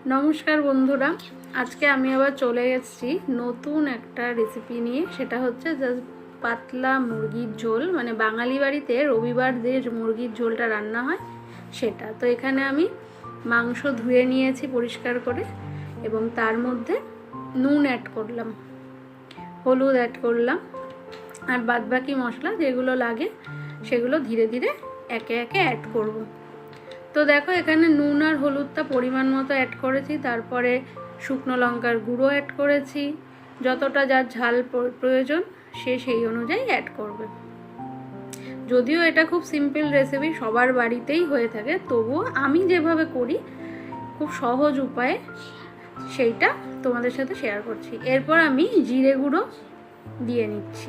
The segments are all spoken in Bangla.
নমস্কার বন্ধুরা, আজকে আমি আবার চলে এসেছি নতুন একটা রেসিপি নিয়ে। সেটা হচ্ছে জাস্ট পাতলা মুরগির ঝোল, মানে বাঙালি বাড়িতে রবিবার যে মুরগির ঝোলটা রান্না হয় সেটা। তো এখানে আমি মাংস ধুয়ে নিয়েছি পরিষ্কার করে, এবং তার মধ্যে নুন অ্যাড করলাম, হলুদ অ্যাড করলাম, আর বাদবাকি মশলা যেগুলো লাগে সেগুলো ধীরে ধীরে একে একে অ্যাড করব। তো দেখো, এখানে নুন আর হলুদটা পরিমাণ মতো অ্যাড করেছি, তারপরে শুকনো লঙ্কার গুঁড়ো অ্যাড করেছি। যতটা যার ঝাল প্রয়োজন সে সেই অনুযায়ী অ্যাড করবে। যদিও এটা খুব সিম্পল রেসিপি, সবার বাড়িতেই হয়ে থাকে, তবুও আমি যেভাবে করি খুব সহজ উপায়ে সেইটা তোমাদের সাথে শেয়ার করছি। এরপর আমি জিরে গুঁড়ো দিয়ে নিচ্ছি।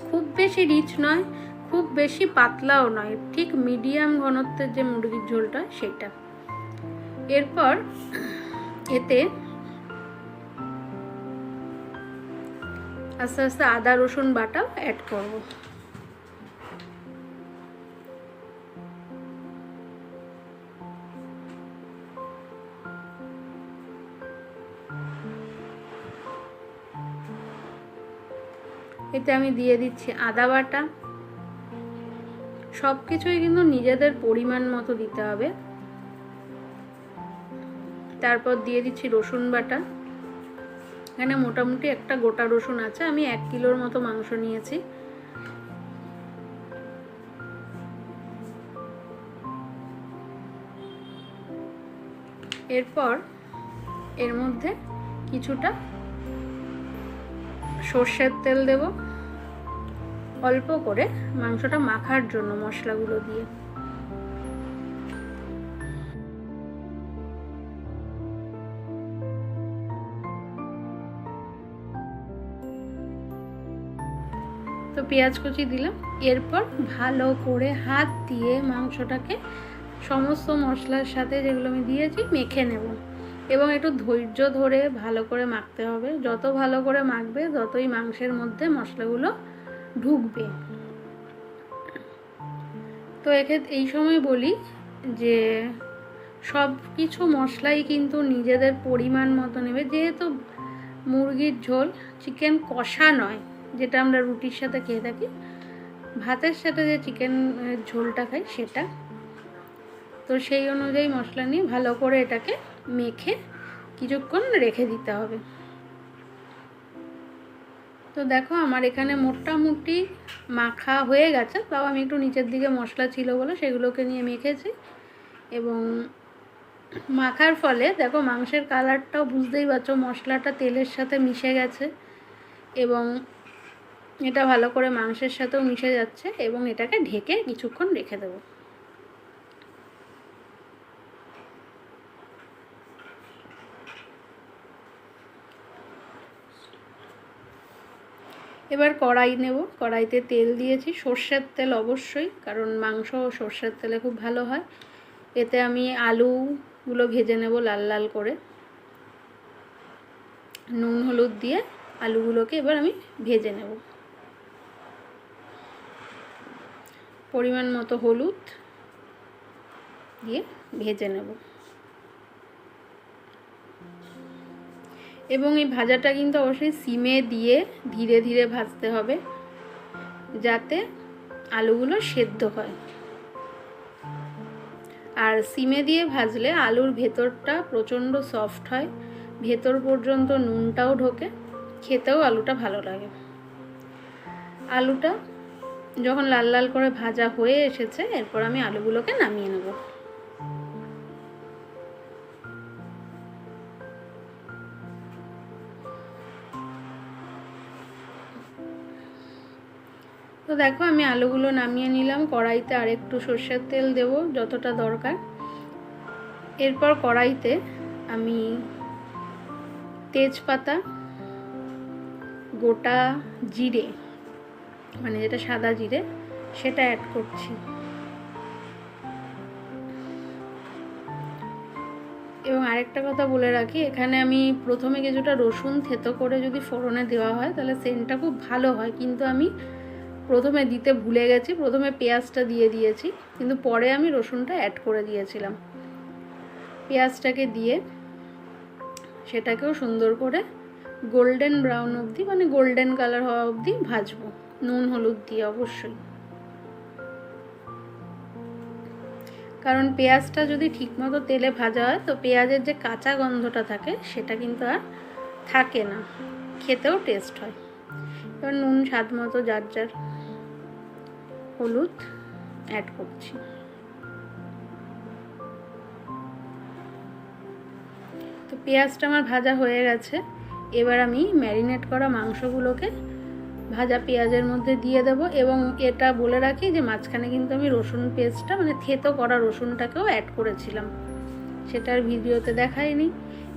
খুব বেশি রিচ নয়, খুব বেশি পাতলাও নয়, ঠিক মিডিয়াম ঘনত্বের যে মুরগির ঝোলটা সেটা। এরপর এতে আস্তে আস্তে আদা রসুন বাটাও অ্যাড করব। এতে আমি দিয়ে দিচ্ছি আদা বাটা। সব কিছুই কিন্তু নিজেদের পরিমাণ মতো দিতে হবে। তারপর দিয়ে দিচ্ছি রসুন বাটা। এখানে মোটামুটি একটা গোটা রসুন আছে, আমি 1 কিলোর মতো মাংস নিয়েছি। এরপর এর মধ্যে কিছুটা সর্ষের তেল দেব, অল্প করে মাংসটা মাখার জন্য মশলাগুলো দিয়ে। তো পেঁয়াজ কুচি দিলাম। এরপর ভালো করে হাত দিয়ে মাংসটাকে সমস্ত মশলার সাথে যেগুলো আমি দিয়েছি মেখে নেব, এবং একটু ধৈর্য ধরে ভালো করে মাখতে হবে। যত ভালো করে মাখবে ততই মাংসের মধ্যে মশলাগুলো ঢুকবে। তো এই সময় বলি যে সব কিছু মশলাই কিন্তু নিজেদের পরিমাণ মতো নেবে, যেহেতু মুরগির ঝোল চিকেন কষা নয়, যেটা আমরা রুটির সাথে খেয়ে থাকি, ভাতের সাথে যে চিকেন ঝোলটা খাই সেটা। তো সেই অনুযায়ী মশলা নিয়ে ভালো করে এটাকে মেখে কিছুক্ষণ রেখে দিতে হবে। তো দেখো, আমার এখানে মোটামুটি মাখা হয়ে গেছে, তাও আমি একটু নিচের দিকে মশলা ছিল বলে সেগুলোকে নিয়ে মেখেছি। এবং মাখার ফলে দেখো মাংসের কালারটাও বুঝতেই পারছো, মশলাটা তেলের সাথে মিশে গেছে এবং এটা ভালো করে মাংসের সাথেও মিশে যাচ্ছে, এবং এটাকে ঢেকে কিছুক্ষণ রেখে দেবো। এবার কড়াই নেব, কড়াইতে তেল দিয়েছি, সর্ষের তেল অবশ্যই, কারণ মাংস সর্ষের তেলে খুব ভালো হয়। এতে আমি আলুগুলো ভেজে নেব লাল লাল করে। নুন হলুদ দিয়ে আলুগুলোকে এবার আমি ভেজে নেব। পরিমাণ মতো হলুদ দিয়ে ভেজে নেব, এবং এই ভাজাটা কিন্তু অবশ্যই সিমে দিয়ে ধীরে ধীরে ভাজতে হবে, যাতে আলুগুলো সেদ্ধ হয়। আর সিমে দিয়ে ভাজলে আলুর ভেতরটা প্রচণ্ড সফট হয়, ভেতর পর্যন্ত নুনটাও ঢোকে, খেতেও আলুটা ভালো লাগে। আলুটা যখন লাল লাল করে ভাজা হয়ে এসেছে, এরপর আমি আলুগুলোকে নামিয়ে নেব। তো দেখো, আমি আলুগুলো নামিয়ে নিলাম। কড়াইতে আর একটু সর্ষের তেল দেব যতটা দরকার। এরপর কড়াইতে আমি তেজপাতা, গোটা জিরে, মানে যেটা সাদা জিরে, সেটা অ্যাড করছি। এবং আরেকটা কথা বলে রাখি, এখানে আমি প্রথমে কিছুটা রসুন থেতো করে যদি ফোড়নে দেওয়া হয় তাহলে সেন্টটা খুব ভালো হয়, কিন্তু আমি প্রথমে দিতে ভুলে গেছি। প্রথমে পেঁয়াজটা দিয়ে দিয়েছি, কিন্তু পরে আমি রসুনটা অ্যাড করে দিয়েছিলাম। পেঁয়াজটাকে দিয়ে সেটাকেও সুন্দর করে গোল্ডেন ব্রাউন অবধি, মানে গোল্ডেন কালার হওয়া অবধি ভাজবো, নুন হলুদ দিয়ে অবশ্যই। কারণ পেঁয়াজটা যদি ঠিকমতো তেলে ভাজা হয় তো পেঁয়াজের যে কাঁচা গন্ধটা থাকে সেটা কিন্তু আর থাকে না, খেতেও টেস্ট হয়। এবার নুন স্বাদ মতো যার যার, হলুদ অ্যাড করছি। তো পেঁয়াজটা আমার ভাজা হয়ে গেছে। এবার আমি ম্যারিনেট করা মাংসগুলোকে ভাজা পেঁয়াজের মধ্যে দিয়ে দেব। এবং এটা বলে রাখি যে মাঝখানে কিন্তু আমি রসুন পেস্টটা, মানে থেতো করা রসুনটাকেও অ্যাড করেছিলাম, সেটার ভিডিওতে দেখাইনি।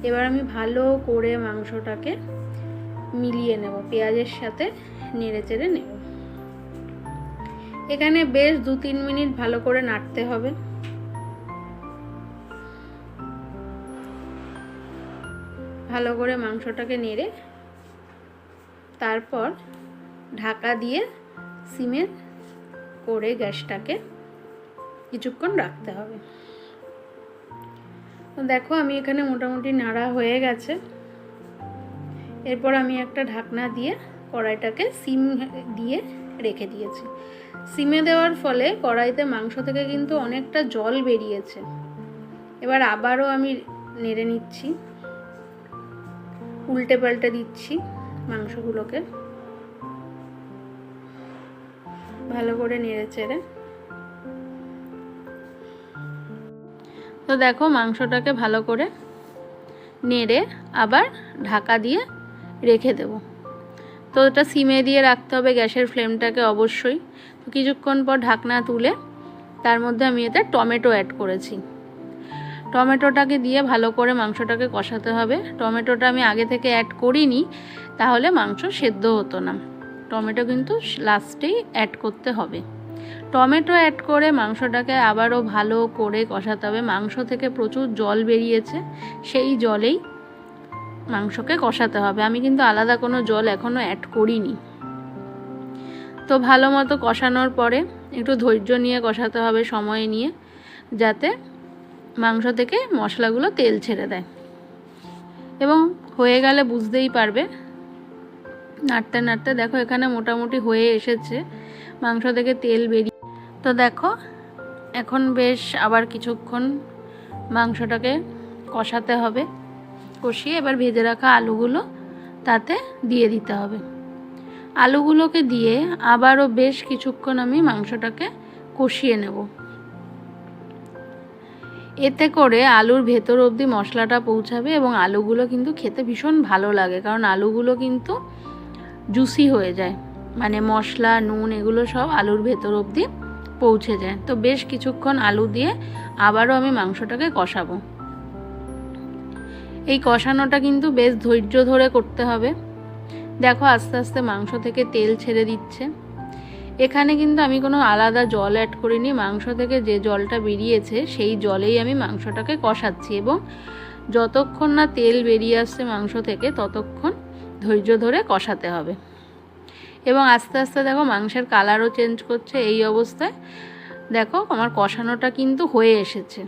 এবার আমি ভালো করে মাংসটাকে মিলিয়ে নেব, পেঁয়াজের সাথে নেড়ে চেড়ে নেব। এখানে বেশ 2-3 মিনিট ভালো করে নাড়তে হবে। ভালো করে মাংসটাকে নেড়ে তারপর ঢাকা দিয়ে সিমে করে গ্যাসটাকে কিছুক্ষণ রাখতে হবে। তো দেখো আমি এখানে মোটামুটি নাড়া হয়ে গেছে। এরপর আমি একটা ঢাকনা দিয়ে কড়াইটাকে সিম দিয়ে রেখে দিয়েছি। সিমে দেওয়ার ফলে কড়াইতে মাংস থেকে কিন্তু অনেকটা জল বেরিয়েছে। এবার আবারও আমি নেড়ে নিচ্ছি, উল্টে পাল্টে দিচ্ছি মাংসগুলোকে ভালো করে নেড়ে চেড়ে। তো দেখো মাংসটাকে ভালো করে নেড়ে আবার ঢাকা দিয়ে রেখে দেব। তো এটা সিমে দিয়ে রাখতে হবে গ্যাসের ফ্লেমটাকে অবশ্যই। তো কিছুক্ষণ পর ঢাকনা তুলে তার মধ্যে আমি এতে টমেটো অ্যাড করেছি। টমেটোটাকে দিয়ে ভালো করে মাংসটাকে কষাতে হবে। টমেটোটা আমি আগে থেকে অ্যাড করিনি, তাহলে মাংস সেদ্ধ হতো না। টমেটো কিন্তু লাস্টেই অ্যাড করতে হবে। টমেটো অ্যাড করে মাংসটাকে আবারও ভালো করে কষাতে হবে। মাংস থেকে প্রচুর জল বেরিয়েছে, সেই জলেই মাংসকে কষাতে হবে। আমি কিন্তু আলাদা কোনো জল এখনও অ্যাড করিনি। তো ভালো মতো কষানোর পরে একটু ধৈর্য নিয়ে কষাতে হবে, সময় নিয়ে, যাতে মাংস থেকে মশলাগুলো তেল ছেড়ে দেয়। এবং হয়ে গেলে বুঝতেই পারবে, নাড়তে নাড়তে দেখো এখানে মোটামুটি হয়ে এসেছে, মাংস থেকে তেল বেরিয়ে। তো দেখো এখন বেশ আবার কিছুক্ষণ মাংসটাকে কষাতে হবে। কষিয়ে এবার ভেজে রাখা আলুগুলো তাতে দিয়ে দিতে হবে। আলুগুলোকে দিয়ে আবারও বেশ কিছুক্ষণ আমি মাংসটাকে কষিয়ে নেব। এতে করে আলুর ভেতর অবধি মশলাটা পৌঁছাবে এবং আলুগুলো কিন্তু খেতে ভীষণ ভালো লাগে, কারণ আলুগুলো কিন্তু জুসি হয়ে যায়, মানে মশলা নুন এগুলো সব আলুর ভেতর অবধি পৌঁছে যায়। তো বেশ কিছুক্ষণ আলু দিয়ে আবারও আমি মাংসটাকে কষাবো। এই কষানোটা কিন্তু বেশ ধৈর্য ধরে করতে হবে। দেখো আস্তে আস্তে মাংস থেকে তেল ছেড়ে দিচ্ছে। এখানে কিন্তু আমি কোনো আলাদা জল অ্যাড করিনি, মাংস থেকে যে জলটা বেরিয়েছে সেই জলেই আমি মাংসটাকে কষাচ্ছি। এবং যতক্ষণ না তেল বেরিয়ে আসছে মাংস থেকে ততক্ষণ ধৈর্য ধরে কষাতে হবে। এবং আস্তে আস্তে দেখো মাংসের কালারও চেঞ্জ করছে। এই অবস্থায় দেখো আমার কষানোটা কিন্তু হয়ে এসেছে।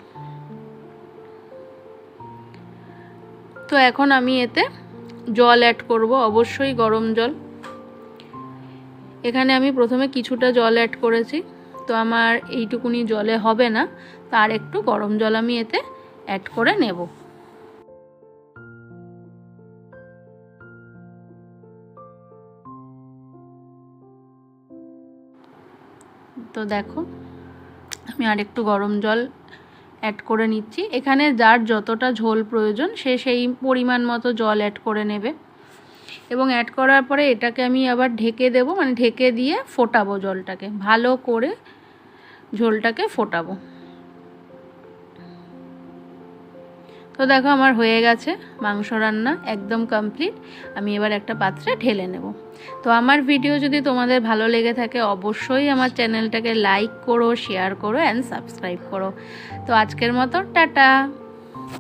তো এখন আমি এতে জল অ্যাড করব, অবশ্যই গরম জল। এখানে আমি প্রথমে কিছুটা জল অ্যাড করেছি, তো আমার এইটুকুনি জলে হবে না, তার একটু গরম জল আমি এতে অ্যাড করে নেব। তো দেখো আমি আর একটু গরম জল অ্যাড করে নিচ্ছি। এখানে যার যতটা ঝোল প্রয়োজন সে সেই পরিমাণ মতো জল অ্যাড করে নেবে। এবং অ্যাড করার পরে এটাকে আমি আবার ঢেকে দেব, মানে ঢেকে দিয়ে ফোটাবো জলটাকে, ভালো করে ঝোলটাকে ফোটাবো। তো দেখো আমার হয়ে গেছে মাংস রান্না, একদম কমপ্লিট। আমি এবার একটা পাত্রে ঢেলে নেব। তো আমার ভিডিও যদি তোমাদের ভালো লেগে থাকে অবশ্যই আমার চ্যানেলটাকে লাইক করো, শেয়ার করো অ্যান্ড সাবস্ক্রাইব করো। তো আজকের মতো টাটা।